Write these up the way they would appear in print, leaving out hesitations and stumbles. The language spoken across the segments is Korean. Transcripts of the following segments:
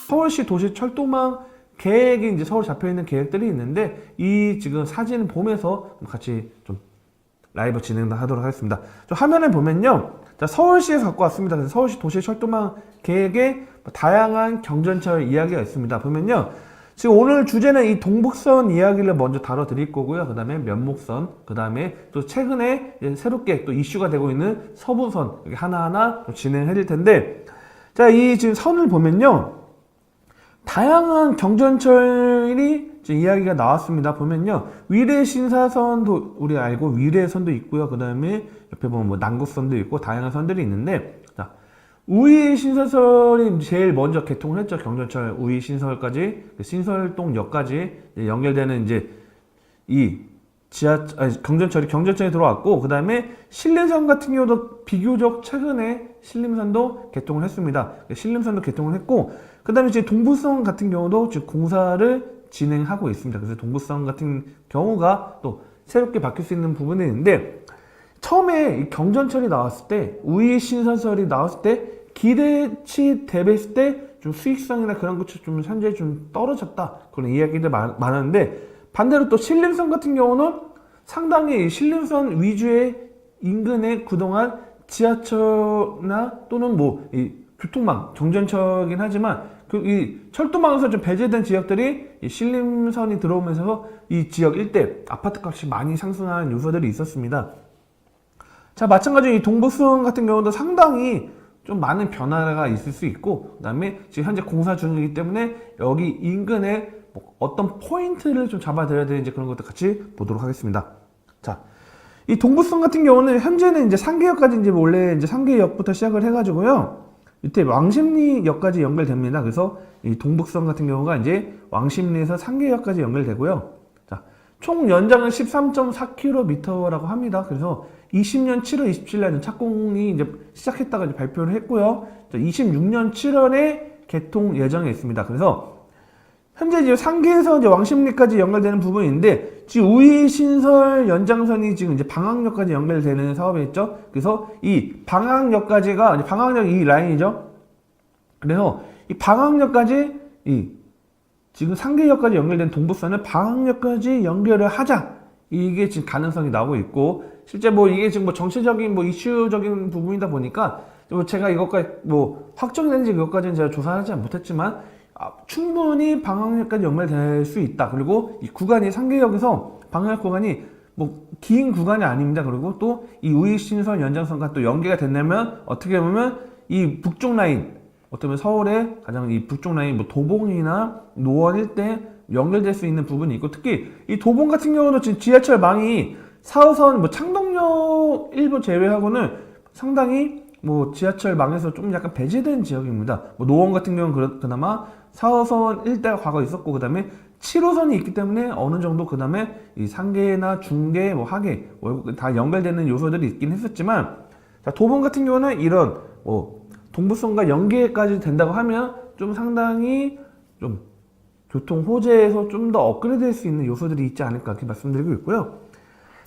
서울시 도시 철도망 계획이 이제 서울 잡혀 있는 계획들이 있는데 이 지금 사진을 보면서 같이 좀 라이브 진행하도록 하겠습니다. 화면에 보면요, 자, 서울시에서 갖고 왔습니다. 그래서 서울시 도시 철도망 계획에 다양한 경전철 이야기가 있습니다. 보면요, 지금 오늘 주제는 이 동북선 이야기를 먼저 다뤄드릴 거고요. 그 다음에 면목선, 그 다음에 또 최근에 새롭게 또 이슈가 되고 있는 서부선 이렇게 하나하나 진행해 드릴 텐데, 자, 이 지금 선을 보면요, 다양한 경전철이 지금 이야기가 나왔습니다. 보면요, 위례 신사선도 우리 알고 위례선도 있고요. 그 다음에 옆에 보면 뭐 남국선도 있고 다양한 선들이 있는데, 자, 우이 신사선이 제일 먼저 개통을 했죠. 경전철 우이 신설까지, 신설동역까지 연결되는 이제 이 경전철이 들어왔고, 그 다음에 신림선 같은 경우도 비교적 최근에 신림선도 개통을 했습니다. 신림선도 개통을 했고, 그 다음에 이제 동부선 같은 경우도 지금 공사를 진행하고 있습니다. 그래서 동부선 같은 경우가 또 새롭게 바뀔 수 있는 부분이 있는데, 처음에 이 경전철이 나왔을 때, 우이 신선설이 나왔을 때 기대치 대비했을 때 좀 수익성이나 그런 것이 좀 현재 좀 떨어졌다, 그런 이야기들 많았는데, 반대로 또 신림선 같은 경우는 상당히 신림선 위주의 인근에 그동안 지하철이나 또는 뭐 이 교통망, 경전철이긴 하지만 이 철도망에서 좀 배제된 지역들이 이 신림선이 들어오면서 이 지역 일대 아파트 값이 많이 상승하는 요소들이 있었습니다. 자, 마찬가지로 이 동북선 같은 경우도 상당히 좀 많은 변화가 있을 수 있고, 그 다음에 지금 현재 공사 중이기 때문에 여기 인근에 어떤 포인트를 좀 잡아드려야 되는지 그런 것도 같이 보도록 하겠습니다. 자, 이 동부선 같은 경우는 현재는 이제 상계역까지 이제 원래 이제 상계역부터 시작을 해가지고요, 밑에 왕십리역까지 연결됩니다. 그래서 이 동북선 같은 경우가 이제 왕십리에서 상계역까지 연결되고요. 자, 총 연장은 13.4km라고 합니다. 그래서 20년 7월 27일에 착공이 이제 시작했다가 이제 발표를 했고요. 26년 7월에 개통 예정에 있습니다. 그래서 현재 이제 상계에서 이제 왕십리까지 연결되는 부분인데, 지금 우이 신설 연장선이 지금 이제 방학역까지 연결되는 사업이 있죠. 그래서 이 방학역까지가 이제 방학역 이 라인이죠. 그래서 이 방학역까지 이 지금 상계역까지 연결된 동부선을 방학역까지 연결을 하자, 이게 지금 가능성이 나오고 있고, 실제 뭐 이게 지금 뭐 정치적인 뭐 이슈적인 부분이다 보니까 제가 이것까지 뭐 확정이 되는지 그것까지는 제가 조사하지 못했지만 충분히 방학역까지 연결될 수 있다. 그리고 이 구간이 상계역에서 방학역 구간이 뭐 긴 구간이 아닙니다. 그리고 또 이 우이신선 연장선과 또 연계가 된다면 어떻게 보면 이 북쪽 라인, 어떻게 보면 서울의 가장 이 북쪽 라인 뭐 도봉이나 노원 일대 연결될 수 있는 부분이 있고, 특히 이 도봉 같은 경우도 지금 지하철망이 4호선 뭐 창동역 일부 제외하고는 상당히 뭐 지하철망에서 좀 약간 배제된 지역입니다. 뭐 노원 같은 경우는 그나마 4호선 일대가 과거 있었고, 그 다음에 7호선이 있기 때문에 어느 정도 그 다음에 이 상계나 중계, 뭐 하계 다 연결되는 요소들이 있긴 했었지만, 자, 도봉 같은 경우는 이런 뭐 동부선과 연계까지 된다고 하면 좀 상당히 좀 교통 호재에서 좀 더 업그레이드 될 수 있는 요소들이 있지 않을까, 이렇게 말씀드리고 있고요.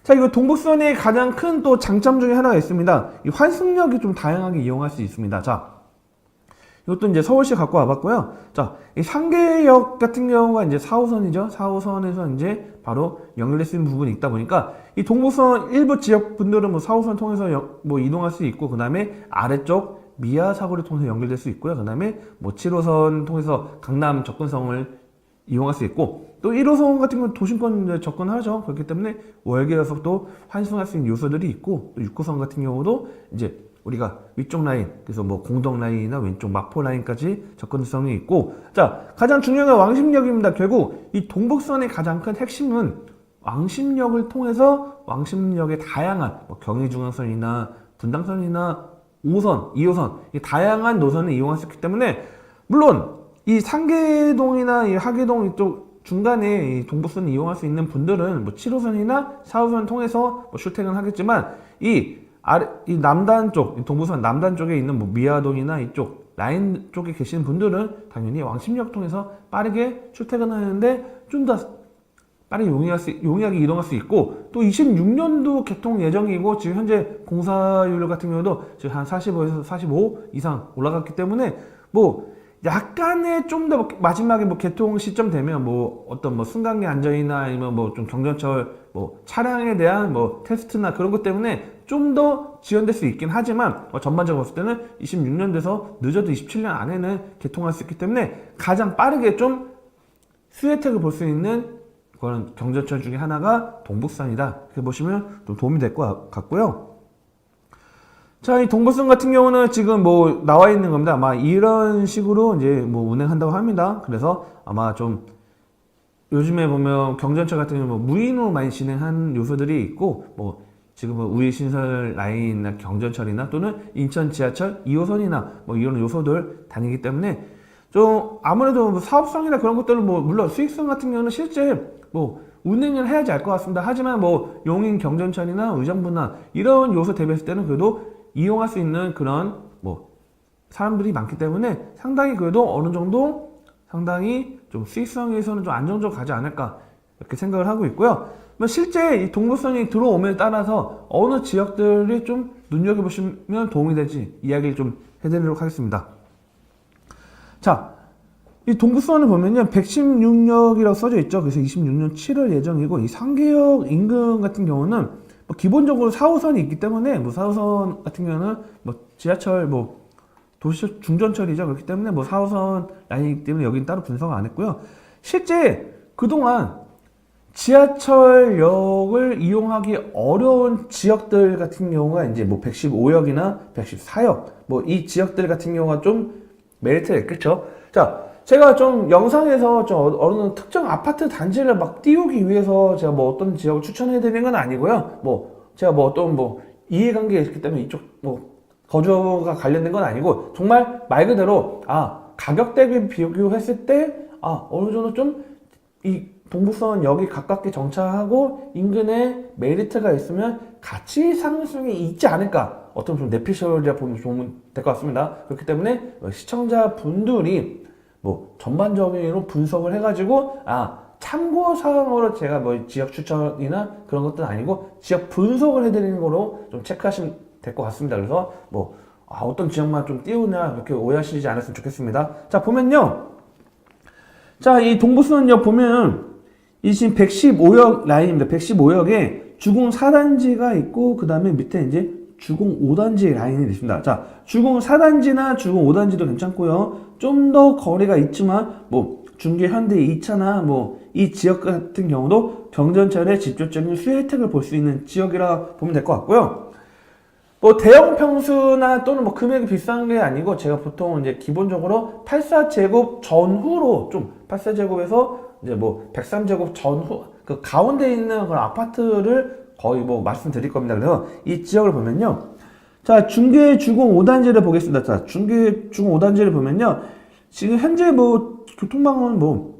자, 이거 동북선의 가장 큰 또 장점 중에 하나가 있습니다. 이 환승역이 좀 다양하게 이용할 수 있습니다. 자, 이것도 이제 서울시 갖고 와봤고요. 자, 이 상계역 같은 경우가 이제 4호선이죠. 4호선에서 이제 바로 연결될 수 있는 부분이 있다 보니까 이 동북선 일부 지역 분들은 뭐 4호선 통해서 뭐 이동할 수 있고, 그 다음에 아래쪽 미아 사거리 통해서 연결될 수 있고요. 그 다음에 뭐 7호선 통해서 강남 접근성을 이용할 수 있고, 또 1호선 같은 경우는 도심권 접근하죠. 그렇기 때문에 월계에서 또 환승할 수 있는 요소들이 있고, 또 6호선 같은 경우도 이제 우리가 위쪽 라인, 그래서 뭐 공덕 라인이나 왼쪽 마포 라인까지 접근성이 있고, 자, 가장 중요한 건 왕십역입니다. 결국 이 동북선의 가장 큰 핵심은 왕십역을 통해서 왕십역의 다양한 뭐 경의중앙선이나 분당선이나 5호선, 2호선 이 다양한 노선을 이용할 수 있기 때문에, 물론 이 상계동이나 이 하계동 이쪽 중간에 이 동북선을 이용할 수 있는 분들은 뭐 7호선이나 4호선 통해서 뭐 출퇴근 하겠지만, 이 남단 쪽, 동부선 남단 쪽에 있는 뭐 미아동이나 이쪽 라인 쪽에 계시는 분들은 당연히 왕십역 통해서 빠르게 출퇴근하는데 좀 더 빠르게 용이하게 이동할 수 있고, 또 26년도 개통 예정이고, 지금 현재 공사율 같은 경우도 지금 한 45에서 45 이상 올라갔기 때문에 뭐 약간의 좀 더 마지막에 뭐 개통 시점 되면 뭐 어떤 뭐 승강기 안전이나 아니면 뭐 좀 경전철 뭐 차량에 대한 뭐 테스트나 그런 것 때문에 좀 더 지연될 수 있긴 하지만 전반적으로 봤을 때는 26년 돼서 늦어도 27년 안에는 개통할 수 있기 때문에 가장 빠르게 좀 수혜 혜택을 볼 수 있는 그런 경전철 중에 하나가 동북선이다. 이렇게 보시면 좀 도움이 될 것 같고요. 자, 이 동북선 같은 경우는 지금 뭐 나와 있는 겁니다. 아마 이런 식으로 이제 뭐 운행한다고 합니다. 그래서 아마 좀 요즘에 보면 경전철 같은 경우는 뭐 무인으로 많이 진행한 요소들이 있고 뭐 지금 뭐 우회 신설 라인이나 경전철이나 또는 인천 지하철 2호선이나 뭐 이런 요소들 다니기 때문에 좀 아무래도 뭐 사업성이나 그런 것들은 뭐 물론 수익성 같은 경우는 실제 뭐 운행을 해야지 알 것 같습니다. 하지만 뭐 용인 경전철이나 의정부나 이런 요소 대비했을 때는 그래도 이용할 수 있는 그런 뭐 사람들이 많기 때문에 상당히 그래도 어느 정도 상당히 좀 수익성에서는 좀 안정적으로 가지 않을까 이렇게 생각을 하고 있고요. 실제 이 동북선이 들어옴에 따라서 어느 지역들이 좀 눈여겨보시면 도움이 될지 이야기를 좀 해드리도록 하겠습니다. 자, 이 동북선을 보면요 116역이라고 써져 있죠. 그래서 26년 7월 예정이고 이 상계역 인근 같은 경우는 뭐 기본적으로 4호선이 있기 때문에 뭐 4호선 같은 경우는 뭐 지하철 뭐 도시 중전철이죠. 그렇기 때문에 뭐 4호선 라인이기 때문에 여기는 따로 분석 안 했고요. 실제 그동안 지하철역을 이용하기 어려운 지역들 같은 경우가 이제 뭐 115역이나 114역 뭐 이 지역들 같은 경우가 좀 메리트가 있겠죠. 자, 제가 좀 영상에서 좀 어느 특정 아파트 단지를 막 띄우기 위해서 제가 뭐 어떤 지역을 추천해 드리는 건 아니고요. 뭐 제가 뭐 어떤 뭐 이해관계가 있기 때문에 이쪽 뭐 거주가 관련된 건 아니고 정말 말 그대로 가격 대비 비교했을 때 어느 정도 좀 이 동북선 역이 가깝게 정차하고 인근에 메리트가 있으면 가치 상승이 있지 않을까 어떤 좀 내피셜이라 보면 될 것 같습니다. 그렇기 때문에 시청자분들이 뭐 전반적으로 분석을 해가지고 참고사항으로 제가 뭐 지역 추천이나 그런 것들은 아니고 지역 분석을 해드리는 거로 좀 체크하시면 될 것 같습니다. 그래서 뭐 어떤 지역만 좀 띄우냐 이렇게 오해하시지 않았으면 좋겠습니다. 자, 보면요. 자, 이 동북선역 보면 이 지금 115역 라인입니다. 115역에 주공 4단지가 있고 그 다음에 밑에 이제 주공 5단지 라인이 있습니다. 자, 주공 4단지나 주공 5단지도 괜찮고요. 좀 더 거리가 있지만 뭐 중계 현대 2차나 뭐 이 지역 같은 경우도 경전철의 직접적인 수혜 혜택을 볼 수 있는 지역이라 보면 될 것 같고요. 뭐 대형 평수나 또는 뭐 금액이 비싼 게 아니고 제가 보통 이제 기본적으로 84제곱 전후로 좀 84제곱에서 이제 뭐 103제곱 전후 그 가운데 있는 그런 아파트를 거의 뭐 말씀드릴 겁니다. 그래서 이 지역을 보면요. 자, 중계 주공 5단지를 보겠습니다. 자, 중계 주공 5단지를 보면요. 지금 현재 뭐 교통방은 뭐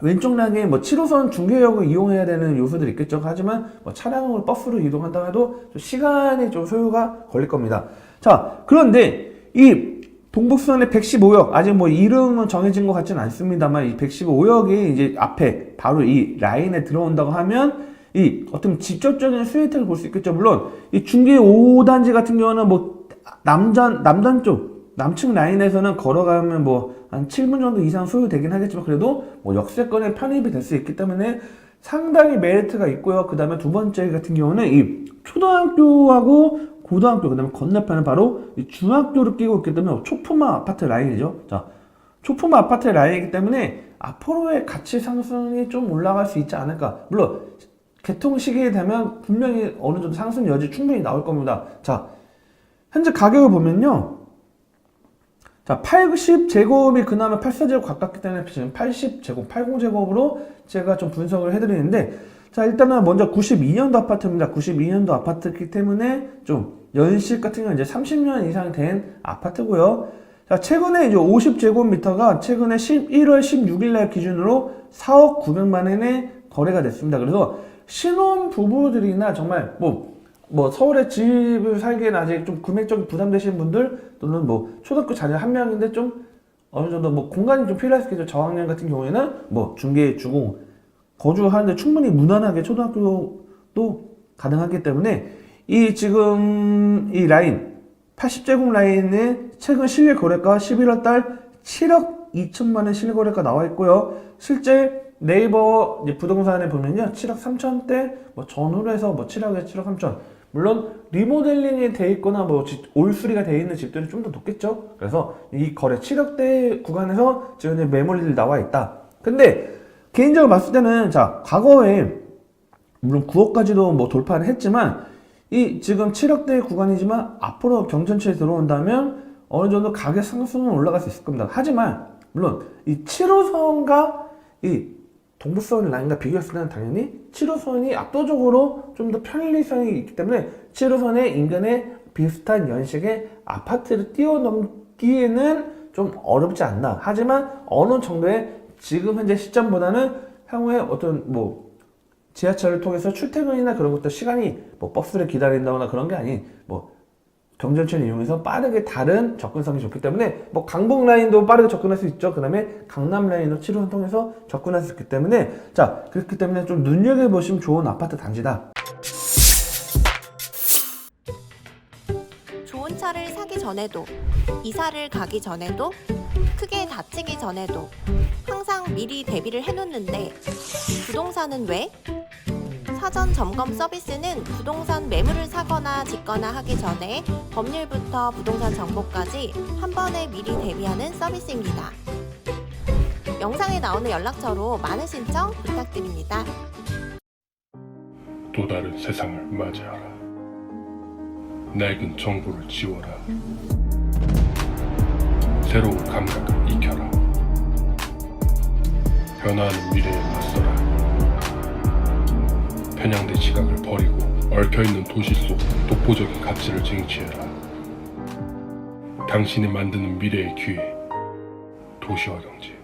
왼쪽 락에 뭐 7호선 중계역을 이용해야 되는 요소들이 있겠죠. 하지만 뭐 차량을 버스로 이동한다 해도 좀 시간이 좀 소요가 걸릴 겁니다. 자, 그런데 이 동북선의 115역 아직 뭐 이름은 정해진 것 같지는 않습니다만 이 115역이 이제 앞에 바로 이 라인에 들어온다고 하면 이 어떤 직접적인 수혜 혜택을 볼 수 있겠죠. 물론 이 중계 5단지 같은 경우는 뭐 남단 쪽 남측 라인에서는 걸어가면 뭐 한 7분 정도 이상 소요되긴 하겠지만 그래도 뭐 역세권에 편입이 될 수 있기 때문에 상당히 메리트가 있고요. 그 다음에 두 번째 같은 경우는 이 초등학교하고 고등학교, 그 다음에 건너편은 바로 이 중학교를 끼고 있기 때문에 초품화 아파트 라인이죠. 자, 초품화 아파트 라인이기 때문에 앞으로의 가치 상승이 좀 올라갈 수 있지 않을까. 물론 개통 시기에 되면 분명히 어느 정도 상승 여지 충분히 나올 겁니다. 자, 현재 가격을 보면요. 자, 80제곱이 그나마 84제곱 가깝기 때문에 지금 80제곱, 80제곱으로 제가 좀 분석을 해드리는데, 자, 일단은 먼저 92년도 아파트입니다. 92년도 아파트이기 때문에 좀 연식 같은 경우는 이제 30년 이상 된 아파트고요. 자, 최근에 이제 50제곱미터가 최근에 1월 16일 날 기준으로 4억 900만 원에 거래가 됐습니다. 그래서 신혼 부부들이나 정말 뭐 서울에 집을 살기에는 아직 좀 금액적인 부담되시는 분들 또는 뭐 초등학교 자녀 한 명인데 좀 어느 정도 뭐 공간이 좀 필요할 수 있겠죠. 저학년 같은 경우에는 뭐 중계 주공 거주하는데 충분히 무난하게 초등학교도 가능하기 때문에 이 지금 이 라인 80제곱 라인은 최근 실내 거래가 11월 달 7억 2천만 원 실내 거래가 나와 있고요. 실제 네이버 이제 부동산에 보면요, 7억 3천대 뭐 전후로 해서 뭐 7억에 7억 3천. 물론 리모델링이 돼 있거나 뭐 올수리가 돼 있는 집들이 좀 더 높겠죠. 그래서 이 거래 7억대 구간에서 지금 매물들이 나와 있다. 근데 개인적으로 봤을 때는 자, 과거에 물론 9억까지도 뭐 돌파를 했지만 이 지금 7억대 구간이지만 앞으로 경전치에 들어온다면 어느 정도 가격 상승은 올라갈 수 있을 겁니다. 하지만 물론 이 7호선과 이 동부선 라인과 비교했을 때는 당연히 7호선이 압도적으로 좀 더 편리성이 있기 때문에 7호선의 인근에 비슷한 연식의 아파트를 뛰어넘기에는 좀 어렵지 않나. 하지만 어느 정도의 지금 현재 시점보다는 향후에 어떤 뭐 지하철을 통해서 출퇴근이나 그런 것도 시간이 뭐 버스를 기다린다거나 그런 게 아닌 뭐 경전철을 이용해서 빠르게 다른 접근성이 좋기 때문에 뭐 강북 라인도 빠르게 접근할 수 있죠. 그 다음에 강남 라인도 7호선 통해서 접근할 수 있기 때문에 자, 그렇기 때문에 좀 눈여겨보시면 좋은 아파트 단지다. 좋은 차를 사기 전에도, 이사를 가기 전에도, 크게 다치기 전에도 항상 미리 대비를 해놓는데 부동산은 왜? 사전 점검 서비스는 부동산 매물을 사거나 짓거나 하기 전에 법률부터 부동산 정보까지 한 번에 미리 대비하는 서비스입니다. 영상에 나오는 연락처로 많은 신청 부탁드립니다. 또 다른 세상을 맞이하라. 낡은 정보를 지워라. 새로운 감각을 익혀라. 변화하는 미래에 맞서라. 편향된 시각을 버리고 얽혀있는 도시 속 독보적인 가치를 쟁취해라. 당신이 만드는 미래의 기회, 도시화 경제.